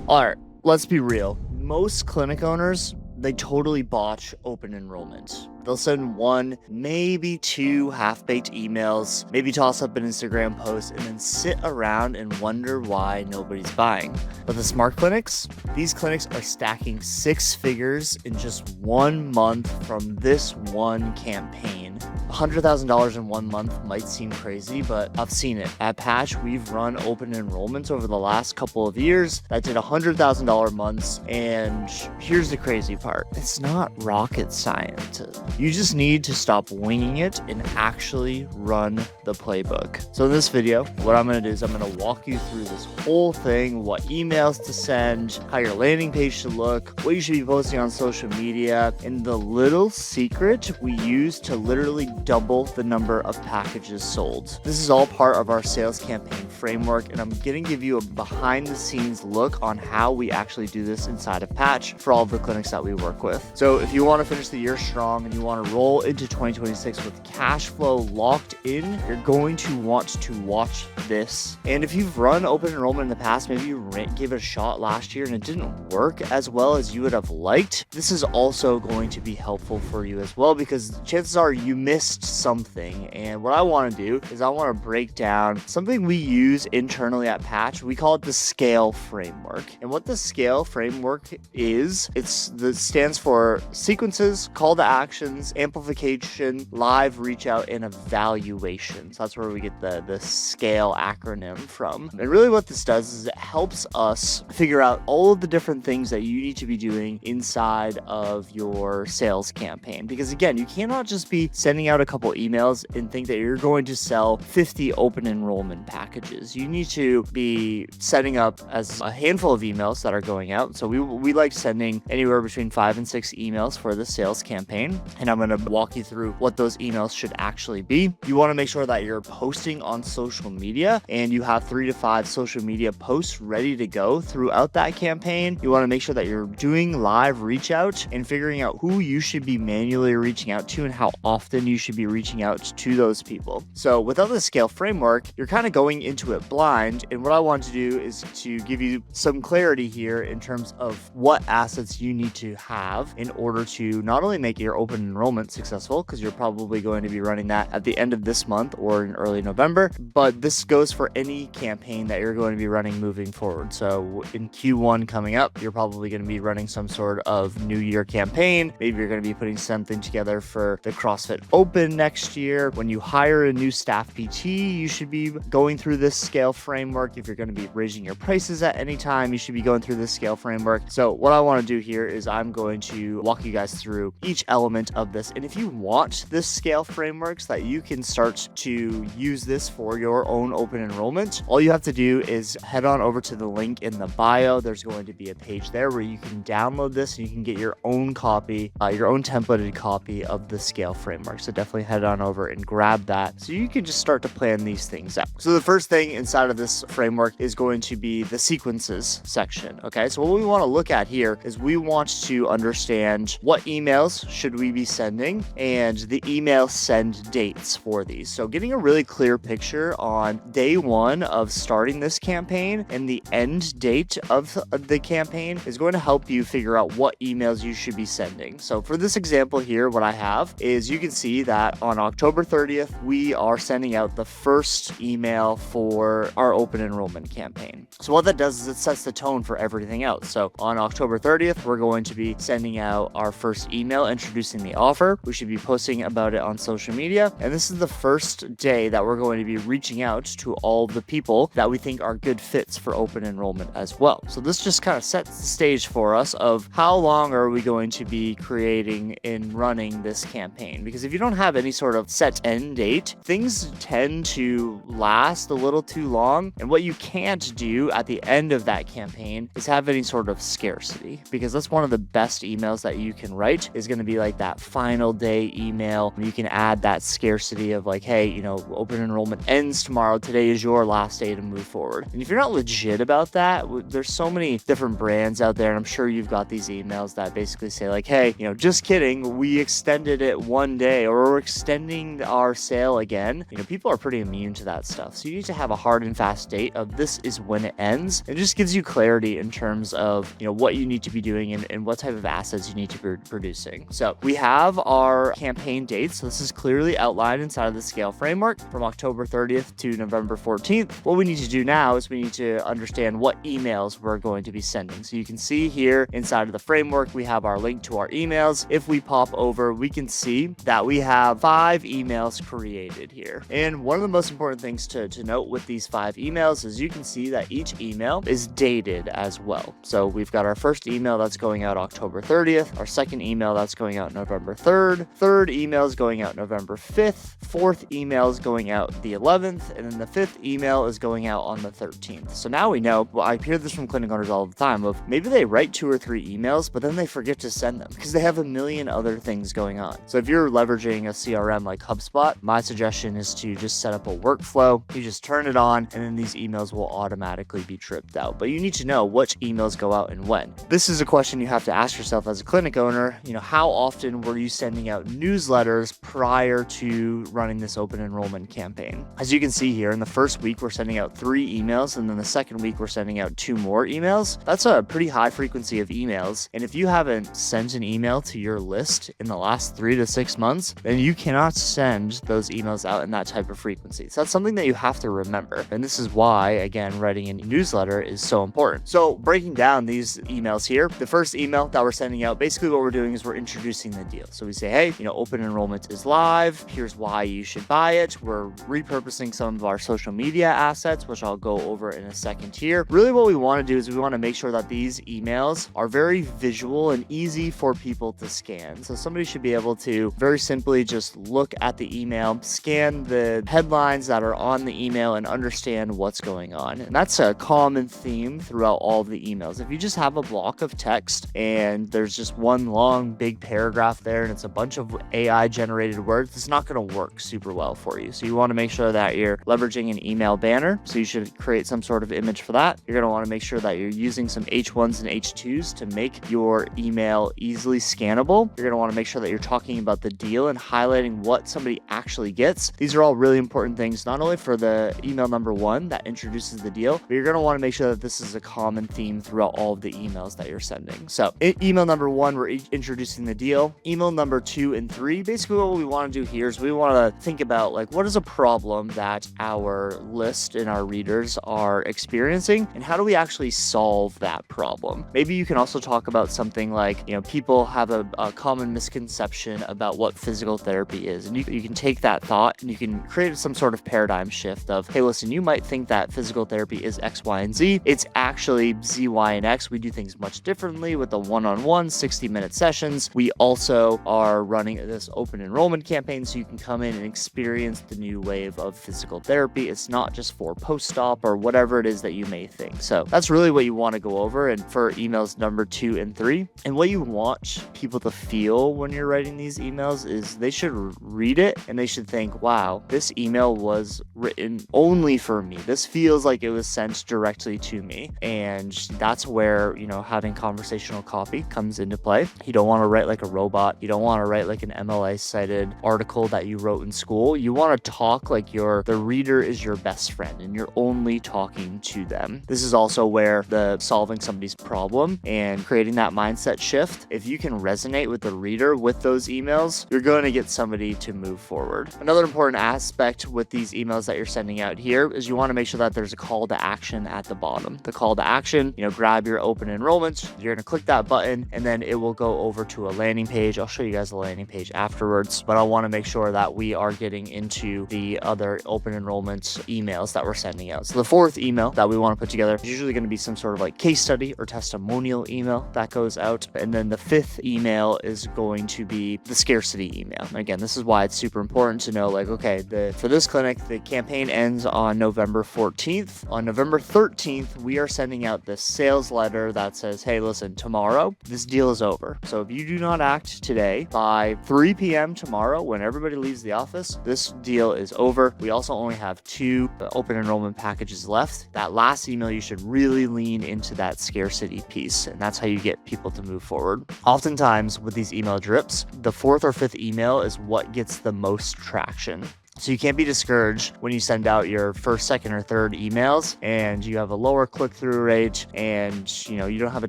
All right, let's be real. Most clinic owners, they totally botch open enrollment. They'll send one, maybe two half-baked emails, maybe toss up an Instagram post, and then sit around and wonder why nobody's buying. But the smart clinics, these clinics are stacking six figures in just 1 month from this one campaign. $100,000 in 1 month might seem crazy, but I've seen it. At Patch, we've run open enrollments over the last couple of years that did $100,000 months, and here's the crazy part. It's not rocket science. You just need to stop winging it and actually run the playbook. So in this video, what I'm going to do is I'm going to walk you through this whole thing, what emails to send, how your landing page should look, what you should be posting on social media, and the little secret we use to literally double the number of packages sold. This is all part of our sales campaign framework, and I'm going to give you a behind the scenes look on how we actually do this inside of Patch for all of the clinics that we work with. So if you want to finish the year strong and you want to roll into 2026 with cash flow locked in, you're going to want to watch this. And if you've run open enrollment in the past, maybe you gave it a shot last year and it didn't work as well as you would have liked, this is also going to be helpful for you as well, because chances are you missed something. And what I want to do is I want to break down something we use internally at Patch. We call it the scale framework. And what the scale framework is, it stands for sequences, call to actions, amplification, live reach out, and evaluation. So that's where we get the scale acronym from. And really what this does is it helps us figure out all of the different things that you need to be doing inside of your sales campaign. Because again, you cannot just be sending out a couple emails and think that you're going to sell 50 open enrollment packages. You need to be setting up as a handful of emails that are going out. So we like sending anywhere between 5 and 6 emails for the sales campaign. And I'm going to walk you through what those emails should actually be. You want to make sure that you're posting on social media and you have 3 to 5 social media posts ready to go throughout that campaign. You want to make sure that you're doing live reach out and figuring out who you should be manually reaching out to and how often you should be reaching out to those people. So without the scale framework, you're kind of going into it blind. And what I want to do is to give you some clarity here in terms of what assets you need to have in order to not only make your open enrollment successful, because you're probably going to be running that at the end of this month or in early November, but this goes for any campaign that you're going to be running moving forward. So in Q1 coming up, you're probably going to be running some sort of new year campaign. Maybe you're going to be putting something together for the CrossFit Open next year. When you hire a new staff PT, you should be going through this scale framework. If you're going to be raising your prices at any time, you should be going through this scale framework. So what I want to do here is I'm going to walk you guys through each element of this. And if you want this scale framework so that you can start to use this for your own open enrollment, all you have to do is head on over to the link in the bio. There's going to be a page there where you can download this and you can get your own copy, your own templated copy of the scale framework. So definitely head on over and grab that so you can just start to plan these things out. So the first thing inside of this framework is going to be the sequences section. Okay, so what we want to look at here is we want to understand what emails should we be sending and the email send dates for these. So getting a really clear picture on day one of starting this campaign and the end date of the campaign is going to help you figure out what emails you should be sending. So for this example here, what I have is you can see that on October 30th, we are sending out the first email for our open enrollment campaign. So what that does is it sets the tone for everything else. So on October 30th, we're going to be sending out our first email introducing the offer. We should be posting about it on social media. And this is the first day that we're going to be reaching out to all the people that we think are good fits for open enrollment as well. So this just kind of sets the stage for us of how long are we going to be creating and running this campaign. Because if you don't have any sort of set end date, things tend to last a little too long. And what you can't do at the end of that campaign is have any sort of scarcity, because that's one of the best emails that you can write is going to be like that final day email. You can add that scarcity of like, hey, you know, open enrollment ends tomorrow. Today is your last day to move forward. And if you're not legit about that, there's so many different brands out there. And I'm sure you've got these emails that basically say like, hey, you know, just kidding. We extended it 1 day, or we're extending our sale again, people are pretty immune to that stuff. So you need to have a hard and fast date of this is when it ends. It just gives you clarity in terms of, what you need to be doing and what type of assets you need to be producing. So we have our campaign dates. So this is clearly outlined inside of the scale framework from October 30th to November 14th. What we need to do now is we need to understand what emails we're going to be sending. So you can see here inside of the framework, we have our link to our emails. If we pop over, we can see that we have 5 emails created here. And one of the most important things to note with these 5 emails is you can see that each email is dated as well. So we've got our first email that's going out October 30th, our second email that's going out November 3rd, third email is going out November 5th, fourth email is going out the 11th, and then the 5th email is going out on the 13th. So now we know, I hear this from clinic owners all the time, of maybe they write 2 or 3 emails, but then they forget to send them because they have a million other things going on. So if you're leveraging a CRM like HubSpot, my suggestion is to just set up a workflow. You just turn it on, and then these emails will automatically be tripped out. But you need to know which emails go out and when. This is a question you have to ask yourself as a clinic owner. How often were you sending out newsletters prior to running this open enrollment campaign? As you can see here, in the first week, we're sending out 3 emails, and then the second week, we're sending out 2 more emails. That's a pretty high frequency of emails. And if you haven't sent an email to your list in the last 3 to 6 months, then you cannot send those emails out in that type of frequency. So that's something that you have to remember. And this is why, again, writing a newsletter is so important. So breaking down these emails here, the first email that we're sending out, basically what we're doing is we're introducing the deal. So we say, hey, open enrollment is live. Here's why you should buy it. We're repurposing some of our social media assets, which I'll go over in a second here. Really what we want to do is we want to make sure that these emails are very visual and easy for people to scan. So somebody should be able to very simply just look at the email, scan the headlines that are on the email, and understand what's going on. And that's a common theme throughout all of the emails. If you just have a block of text and there's just one long big paragraph there and it's a bunch of AI generated words, it's not going to work super well for you. So you want to make sure that you're leveraging an email banner. So you should create some sort of image for that. You're going to want to make sure that you're using some H1s and H2s to make your email easily scannable. You're going to want to make sure that you're talking about the deal and highlighting what somebody actually gets. These are all really important things, not only for the email number 1 that introduces the deal, but you're going to want to make sure that this is a common theme throughout all of the emails that you're sending. So email number 1, we're introducing the deal. Email number 2 and 3, basically what we want to do here is we want to think about what is a problem that our list and our readers are experiencing, and how do we actually solve that problem? Maybe you can also talk about something like, people have a common misconception about what physical therapy is. And you can take that thought and you can create some sort of paradigm shift of, hey, listen, you might think that physical therapy is X, Y, and Z. It's actually Z, Y, and X. We do things much differently with the one-on-one 60-minute sessions. We also are running this open enrollment campaign so you can come in and experience the new wave of physical therapy. It's not just for post-op or whatever it is that you may think. So that's really what you want to go over and for emails number 2 and 3. And what you want people to feel when you're writing these emails is they should read it and they should think, wow, this email was written only for me. This feels like it was sent directly to me. And that's where, having conversational copy comes into play. You don't want to write like a robot. You don't want to write like an MLA cited article that you wrote in school. You want to talk like the reader is your best friend and you're only talking to them. This is also where the solving somebody's problem and creating that mindset shift. If you can resonate with the reader with those emails, you're going to get somebody to move forward. Another important aspect with these emails that you're sending out here is you want to make sure that there's a call to action at the bottom. The call to action, grab your open enrollment. You're going to click that button and then it will go over to a landing page. I'll show you guys the landing page afterwards, but I want to make sure that we are getting into the other open enrollment emails that we're sending out. So the 4th email that we want to put together is usually going to be some sort of case study or testimonial email that goes out. And then the 5th email is going to be the scarcity email. Again, this is why it's super important to know, for this clinic, the campaign ends on November 14th. On November 13th, we are sending out this sales letter that says, hey, listen, tomorrow, this deal is over. So if you do not act today by 3 p.m. tomorrow, when everybody leaves the office, this deal is over. We also only have 2 open enrollment packages left. That last email, you should really lean into that scarcity piece. And that's how you get people to move forward. Oftentimes with these email drips, the 4th or 5th email is what gets the most traction. So you can't be discouraged when you send out your first, second, or third emails and you have a lower click-through rate and you don't have a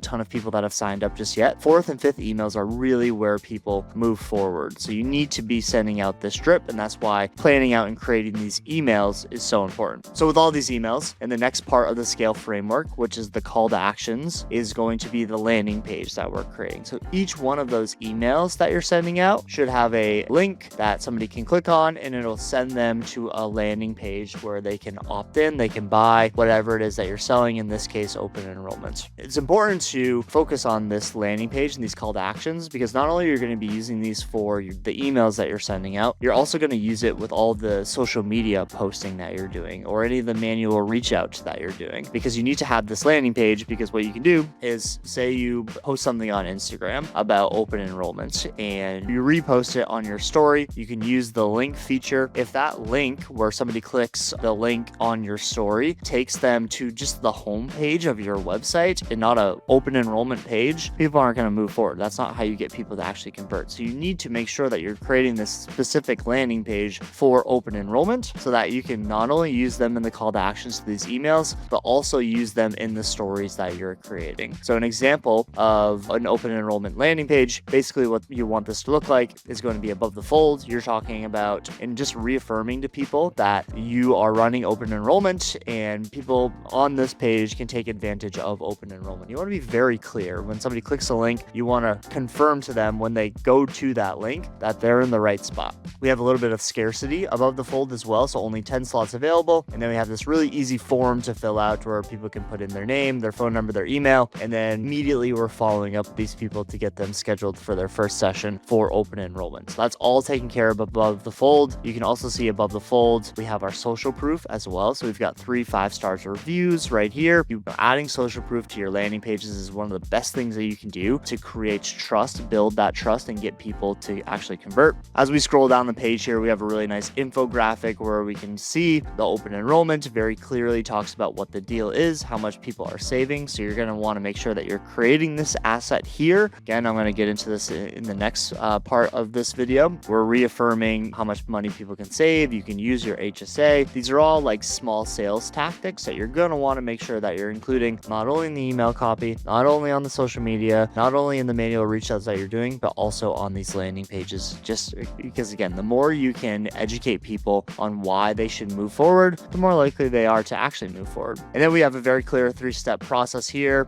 ton of people that have signed up just yet. Fourth and fifth emails are really where people move forward. So you need to be sending out this drip, and that's why planning out and creating these emails is so important. So with all these emails, and the next part of the scale framework, which is the call to actions, is going to be the landing page that we're creating. So each one of those emails that you're sending out should have a link that somebody can click on, and it'll send them to a landing page where they can opt in, they can buy whatever it is that you're selling, in this case, open enrollment. It's important to focus on this landing page and these call to actions, because not only are you going to be using these for the emails that you're sending out, you're also going to use it with all the social media posting that you're doing or any of the manual reach outs that you're doing, because you need to have this landing page. Because what you can do is, say you post something on Instagram about open enrollment and you repost it on your story, you can use the link feature. If that link, where somebody clicks the link on your story, takes them to just the home page of your website and not a open enrollment page, people aren't going to move forward. That's not how you get people to actually convert. So you need to make sure that you're creating this specific landing page for open enrollment so that you can not only use them in the call to actions to these emails, but also use them in the stories that you're creating. So an example of an open enrollment landing page, basically what you want this to look like is going to be above the fold. You're talking about and just reaffirming to people that you are running open enrollment and people on this page can take advantage of open enrollment. You want to be very clear. When somebody clicks a link, you want to confirm to them when they go to that link that they're in the right spot. We have a little bit of scarcity above the fold as well, so only 10 slots available. And then we have this really easy form to fill out where people can put in their name, their phone number, their email, and then immediately we're following up with these people to get them scheduled for their first session for open enrollment. So that's all taken care of above the fold. You can also see above the fold, we have our social proof as well. So we've got 3 5-star reviews right here. Adding social proof to your landing pages is one of the best things that you can do to create trust, build that trust, and get people to actually convert. As we scroll down the page here, we have a really nice infographic where we can see the open enrollment very clearly talks about what the deal is, how much people are saving. So you're going to want to make sure that you're creating this asset here. Again, I'm going to get into this in the next part of this video. We're reaffirming how much money people can save. You can use your HSA. These are all like small sales tactics that you're going to want to make sure that you're including not only in the email copy, not only on the social media, not only in the manual reach outs that you're doing, but also on these landing pages. Just because, again, the more you can educate people on why they should move forward, the more likely they are to actually move forward. And then we have a very clear 3-step process here.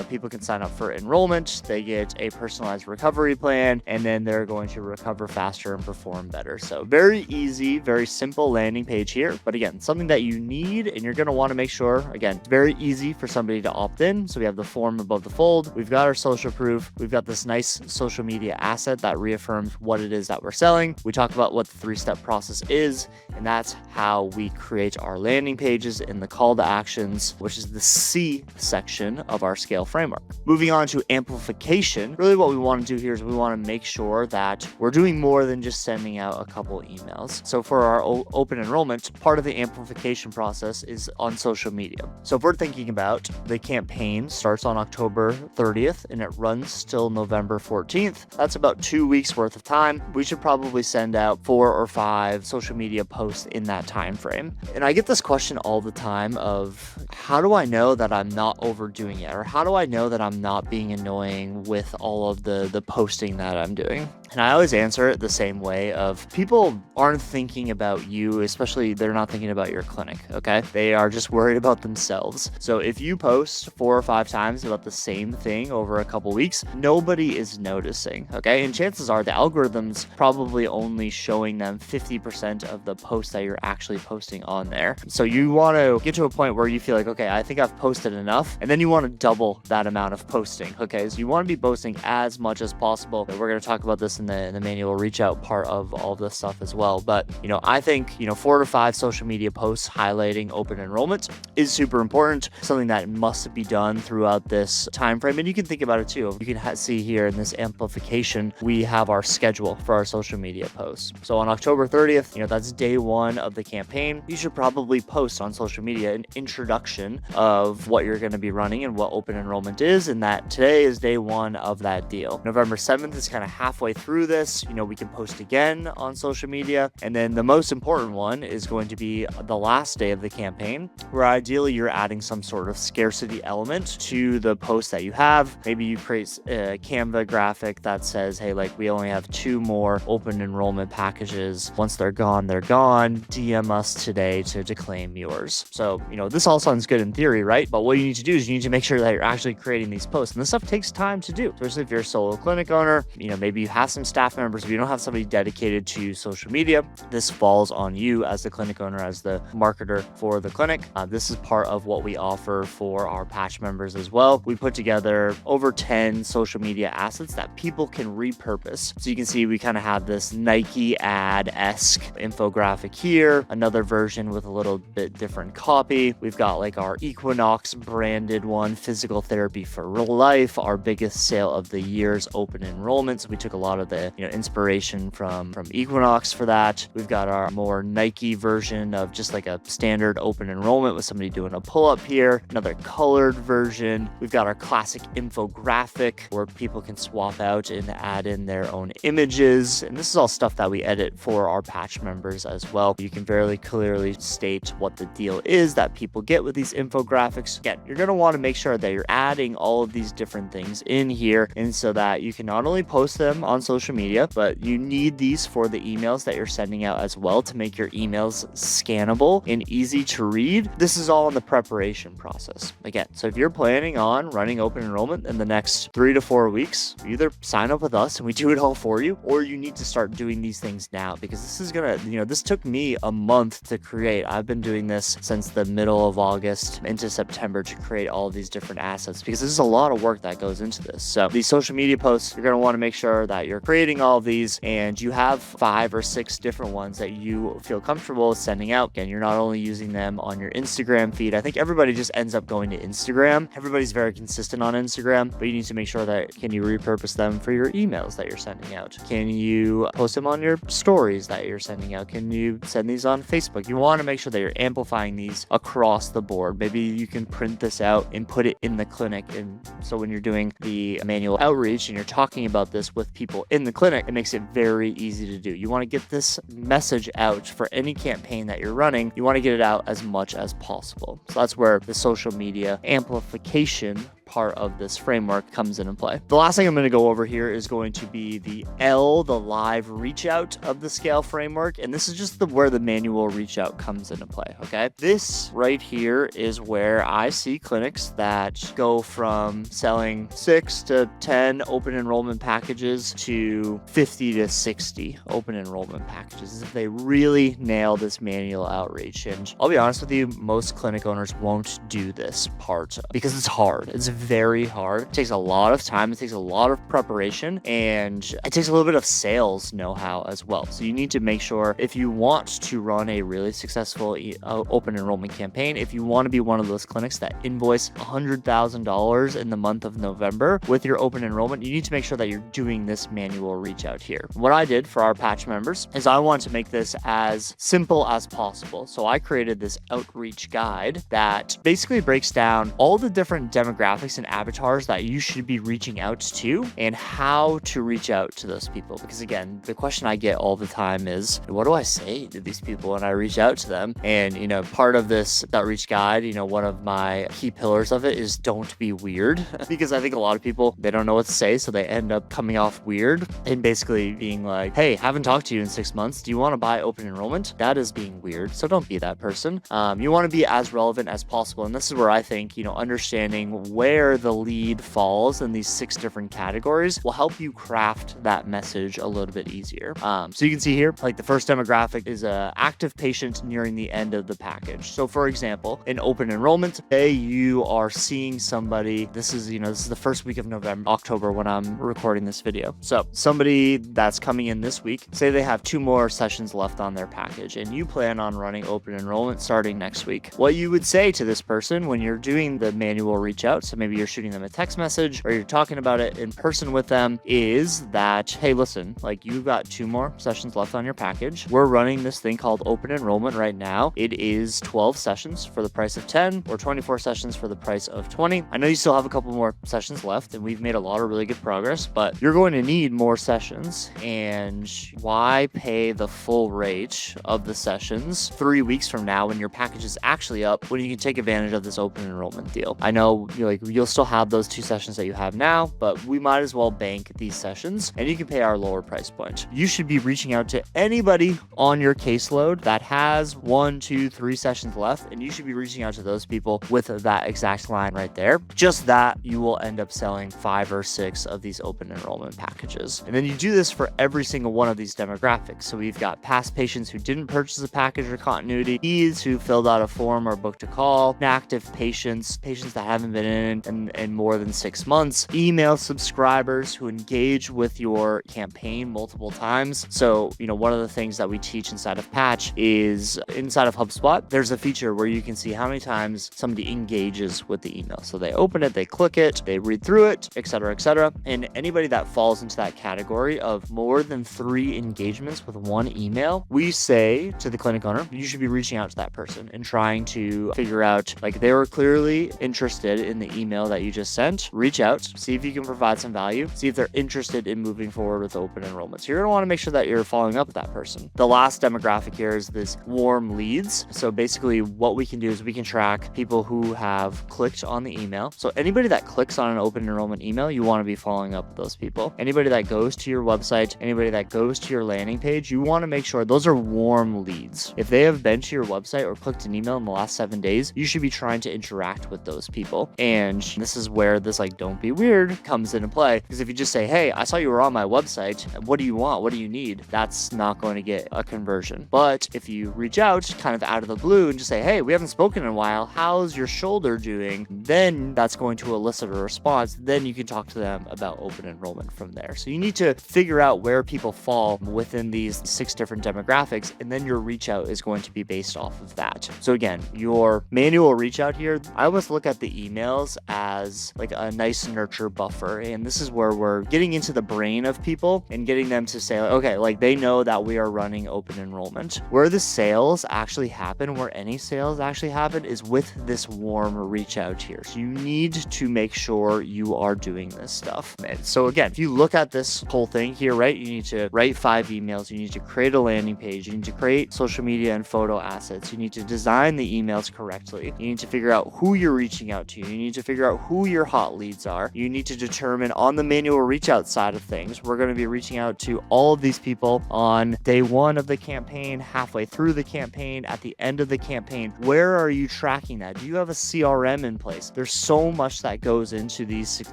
People can sign up for enrollment, they get a personalized recovery plan, and then they're going to recover faster and perform better. So very easy, very simple landing page here. But again, something that you need, and you're going to want to make sure, again, it's very easy for somebody to opt in. So we have the form above the fold. We've got our social proof. We've got this nice social media asset that reaffirms what it is that we're selling. We talk about what the 3-step process is, and that's how we create our landing pages in the call to actions, which is the C section of our scale framework. Moving on to amplification, really what we want to do here is we want to make sure that we're doing more than just sending out a couple emails. So for our open enrollment, part of the amplification process is on social media. So if we're thinking about the campaign starts on October 30th and it runs till November 14th, that's about 2 weeks worth of time. We should probably send out 4 or 5 social media posts in that time frame. And I get this question all the time of, how do I know that I'm not overdoing it? Or how do I know that I'm not being annoying with all of the posting that I'm doing? And I always answer it the same way of, people aren't thinking about you, especially they're not thinking about your clinic, okay? They are just worried about themselves. So if you post 4 or 5 times about the same thing over a couple weeks, nobody is noticing, okay? And chances are the algorithm's probably only showing them 50% of the posts that you're actually posting on there. So you want to get to a point where you feel like, okay, I think I've posted enough, and then you want to double that amount of posting, okay? So you want to be posting as much as possible. We're going to talk about this in the manual reach out part of all of this stuff as well. But, I think, 4 to 5 social media posts highlighting open enrollment is super important, something that must be done throughout this time frame. And you can think about it too. You can see here in this amplification, we have our schedule for our social media posts. So on October 30th, that's day 1 of the campaign. You should probably post on social media an introduction of what you're going to be running and what open enrollment is, and that today is day 1 of that deal. November 7th is kind of halfway through through this, we can post again on social media. And then the most important one is going to be the last day of the campaign, where ideally you're adding some sort of scarcity element to the post that you have. Maybe you create a Canva graphic that says, hey, like we only have 2 more open enrollment packages. Once they're gone, they're gone. DM us today to claim yours. So, this all sounds good in theory, right? But what you need to do is you need to make sure that you're actually creating these posts. And this stuff takes time to do, especially if you're a solo clinic owner. Maybe you have some staff members, but you don't have somebody dedicated to social media. This falls on you as the clinic owner, as the marketer for the clinic. This is part of what we offer for our patch members as well. We put together over 10 social media assets that people can repurpose. So you can see we kind of have this Nike ad-esque infographic here, another version with a little bit different copy. We've got like our Equinox branded one, physical therapy for life, our biggest sale of the year's open enrollment. So we took a lot of the inspiration from Equinox for that. We've got our more Nike version of just like a standard open enrollment with somebody doing a pull-up here, another colored version. We've got our classic infographic where people can swap out and add in their own images. And this is all stuff that we edit for our patch members as well. You can very clearly state what the deal is that people get with these infographics. Again, you're going to want to make sure that you're adding all of these different things in here, and so that you can not only post them on social media, but you need these for the emails that you're sending out as well to make your emails scannable and easy to read. This is all in the preparation process. Again, so if you're planning on running open enrollment in the next 3 to 4 weeks, you either sign up with us and we do it all for you, or you need to start doing these things now, because this is gonna, this took me a month to create. I've been doing this since the middle of August into September to create all of these different assets, because there's a lot of work that goes into this. So these social media posts, you're gonna want to make sure that you're creating all of these and you have 5 or 6 different ones that you feel comfortable sending out. Again, you're not only using them on your Instagram feed. I think everybody just ends up going to Instagram. Everybody's very consistent on Instagram, but you need to make sure that can you repurpose them for your emails that you're sending out? Can you post them on your stories that you're sending out? Can you send these on Facebook? You want to make sure that you're amplifying these across the board. Maybe you can print this out and put it in the clinic. And so when you're doing the manual outreach and you're talking about this with people in the clinic, it makes it very easy to do. You want to get this message out for any campaign that you're running. You want to get it out as much as possible. So that's where the social media amplification part of this framework comes into play. The last thing I'm going to go over here is going to be the live reach out of the scale framework. And this is just where the manual reach out comes into play. Okay. This right here is where I see clinics that go from selling 6 to 10 open enrollment packages to 50 to 60 open enrollment packages if they really nail this manual outreach. And I'll be honest with you, most clinic owners won't do this part because it's hard. It's very hard. It takes a lot of time. It takes a lot of preparation, and it takes a little bit of sales know-how as well. So you need to make sure, if you want to run a really successful open enrollment campaign, if you want to be one of those clinics that invoice $100,000 in the month of November with your open enrollment, you need to make sure that you're doing this manual reach out here. What I did for our patch members is I wanted to make this as simple as possible. So I created this outreach guide that basically breaks down all the different demographics and avatars that you should be reaching out to and how to reach out to those people. Because again, the question I get all the time is, what do I say to these people when I reach out to them? And, part of this outreach guide, one of my key pillars of it is don't be weird, because I think a lot of people, they don't know what to say. So they end up coming off weird and basically being like, hey, haven't talked to you in 6 months. Do you want to buy open enrollment? That is being weird. So don't be that person. You want to be as relevant as possible. And this is where I think, understanding where the lead falls in these 6 different categories will help you craft that message a little bit easier. So you can see here, like the first demographic is a active patient nearing the end of the package. So for example, in open enrollment, say you are seeing somebody, this is the first week of October when I'm recording this video. So somebody that's coming in this week, say they have 2 more sessions left on their package and you plan on running open enrollment starting next week. What you would say to this person when you're doing the manual reach out, so maybe maybe you're shooting them a text message or you're talking about it in person with them, is that, hey, listen, like, you've got 2 more sessions left on your package. We're running this thing called open enrollment right now. It is 12 sessions for the price of 10 or 24 sessions for the price of 20. I know you still have a couple more sessions left and we've made a lot of really good progress, but you're going to need more sessions. And why pay the full rate of the sessions 3 weeks from now when your package is actually up, when you can take advantage of this open enrollment deal? I know you'll still have those 2 sessions that you have now, but we might as well bank these sessions and you can pay our lower price point. You should be reaching out to anybody on your caseload that has 1, 2, 3 sessions left, and you should be reaching out to those people with that exact line right there. Just that, you will end up selling 5 or 6 of these open enrollment packages. And then you do this for every single one of these demographics. So we've got past patients who didn't purchase a package or continuity, these who filled out a form or booked a call, inactive patients that haven't been in more than 6 months, email subscribers who engage with your campaign multiple times. So, one of the things that we teach inside of Patch is inside of HubSpot, there's a feature where you can see how many times somebody engages with the email. So they open it, they click it, they read through it, etc., etc. And anybody that falls into that category of more than 3 engagements with 1 email, we say to the clinic owner, you should be reaching out to that person and trying to figure out, like, they were clearly interested in the email that you just sent. Reach out, see if you can provide some value, see if they're interested in moving forward with open enrollment. So you're going to want to make sure that you're following up with that person. The last demographic here is this warm leads. So basically what we can do is we can track people who have clicked on the email. So anybody that clicks on an open enrollment email, you want to be following up with those people. Anybody that goes to your website, anybody that goes to your landing page, you want to make sure those are warm leads. If they have been to your website or clicked an email in the last 7 days, you should be trying to interact with those people. And this is where this, like, don't be weird comes into play. Because if you just say, hey, I saw you were on my website, what do you want? What do you need? That's not going to get a conversion. But if you reach out kind of out of the blue and just say, hey, we haven't spoken in a while, how's your shoulder doing? Then that's going to elicit a response. Then you can talk to them about open enrollment from there. So you need to figure out where people fall within these 6 different demographics, and then your reach out is going to be based off of that. So again, your manual reach out here, I almost look at the emails as like a nice nurture buffer. And this is where we're getting into the brain of people and getting them to say, okay, like, they know that we are running open enrollment. Where the sales actually happen, where any sales actually happen, is with this warm reach out here. So you need to make sure you are doing this stuff. And so again, if you look at this whole thing here, right, you need to write 5 emails, you need to create a landing page, you need to create social media and photo assets, you need to design the emails correctly, you need to figure out who you're reaching out to, you need to figure out who your hot leads are, you need to determine on the manual reach out side of things, we're going to be reaching out to all of these people on day 1 of the campaign, halfway through the campaign, at the end of the campaign. Where are you tracking that? Do you have a CRM in place? There's so much that goes into these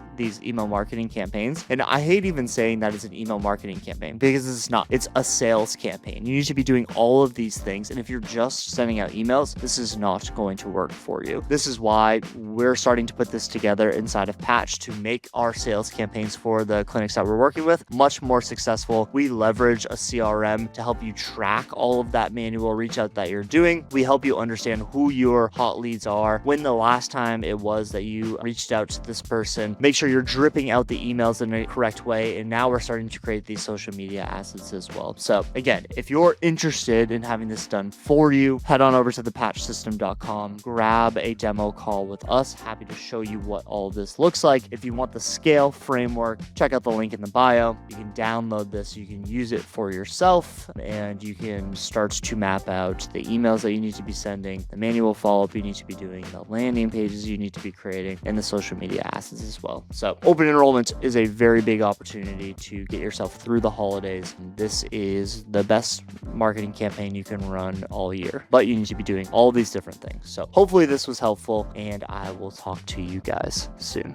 email marketing campaigns. And I hate even saying that it's an email marketing campaign, because it's not. It's a sales campaign. You need to be doing all of these things. And if you're just sending out emails, this is not going to work for you. This is why we're starting to put this together inside of Patch to make our sales campaigns for the clinics that we're working with much more successful. We leverage a CRM to help you track all of that manual reach out that you're doing. We help you understand who your hot leads are, when the last time it was that you reached out to this person. Make sure you're dripping out the emails in a correct way. And now we're starting to create these social media assets as well. So again, if you're interested in having this done for you, head on over to thepatchsystem.com, grab a demo call with us. Happy to show you what all this looks like. If you want the scale framework, check out the link in the bio. You can download this, you can use it for yourself, and you can start to map out the emails that you need to be sending, the manual follow-up you need to be doing, the landing pages you need to be creating, and the social media assets as well. So open enrollment is a very big opportunity to get yourself through the holidays. This is the best marketing campaign you can run all year, but you need to be doing all these different things. So hopefully this was helpful, and I will talk to you guys soon.